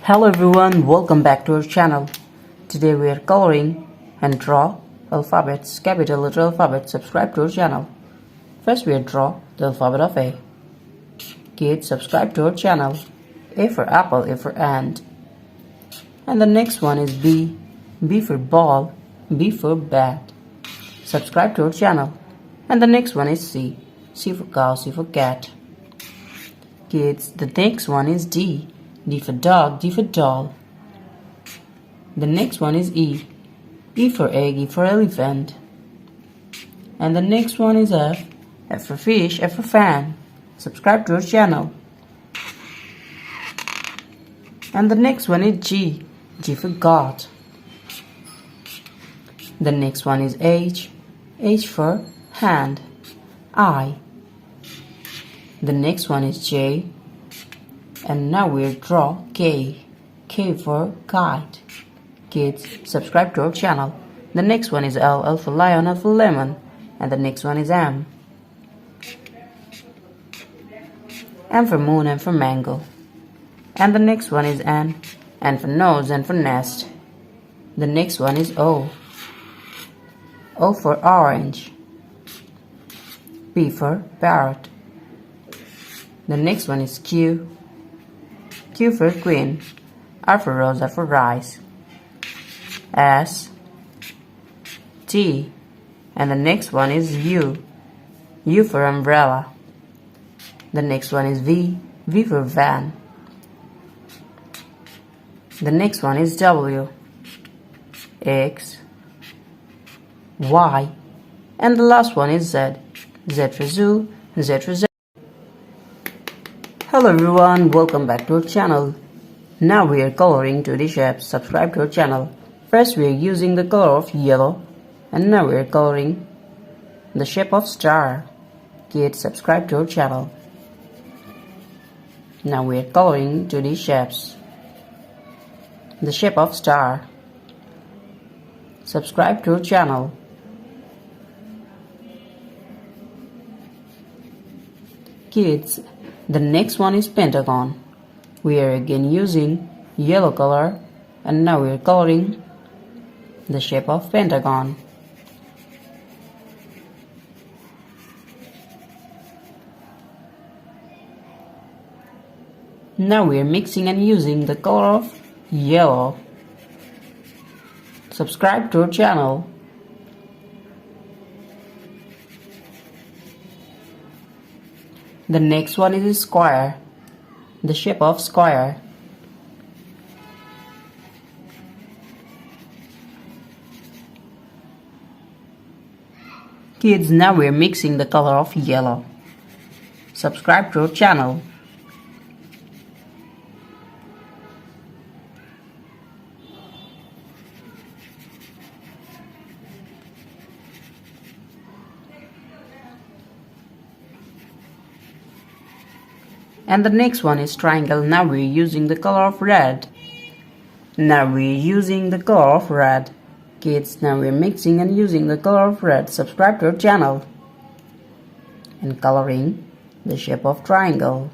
Hello everyone, welcome back to our channel. Today we are coloring and draw alphabets, capital letter alphabet. Subscribe to our channel. First we will draw the alphabet of A. Kids, subscribe to our channel. A for apple, A for ant. And the next one is B. B for ball, B for bat. Subscribe to our channel. And the next one is C. C for cow, C for cat. Kids, the next one is D. D for dog, D for doll. The next one is E. E for egg, E for elephant. And the next one is F. F for fish, F for fan. Subscribe to our channel. And the next one is G. G for God. The next one is H. H for hand. I. The next one is J. And now we'll draw K. K for kite. Kids, subscribe to our channel. The next one is L. L for lion, L for lemon. And the next one is M. M for moon, M for mango. And the next one is N. N for nose, N for nest. The next one is O. O for orange. P for parrot. The next one is Q. Q for queen. R for rose, R for rice. S. T. And the next one is U. U for umbrella. The next one is V. V for van. The next one is W. X. Y. And the last one is Z. Z for zoo, Z for Z. Hello everyone, welcome back to our channel. Now we are coloring 2D shapes. Subscribe to our channel. First we are using the color of yellow, and now we are coloring the shape of star. Kids, subscribe to our channel. Now we are coloring 2D shapes. The shape of star. Subscribe to our channel. Kids, the next one is pentagon. We are again using yellow color, and now we are coloring the shape of pentagon. Now we are mixing and using the color of yellow. Subscribe to our channel. The next one is a square. The shape of square. Kids, now we are mixing the color of yellow. Subscribe to our channel. And the next one is triangle. Now we're using the color of red. Now we're using the color of red. Kids, now we're mixing and using the color of red. Subscribe to our channel. And coloring the shape of triangle.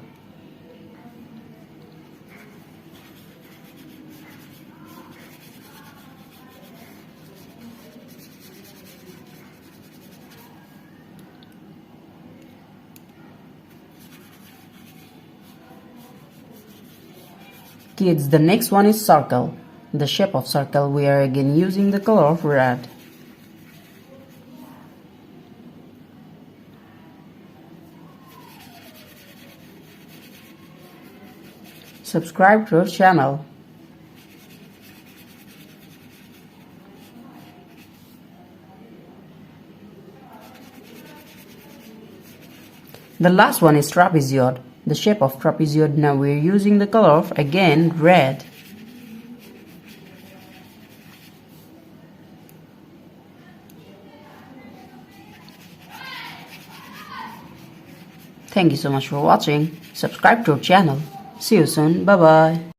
Kids, the next one is circle. The shape of circle, we are again using the color of red. Subscribe to our channel. The last one is trapezoid. The shape of trapezoid, now we are using the color of again red. Thank you so much for watching. Subscribe to our channel. See you soon. Bye bye.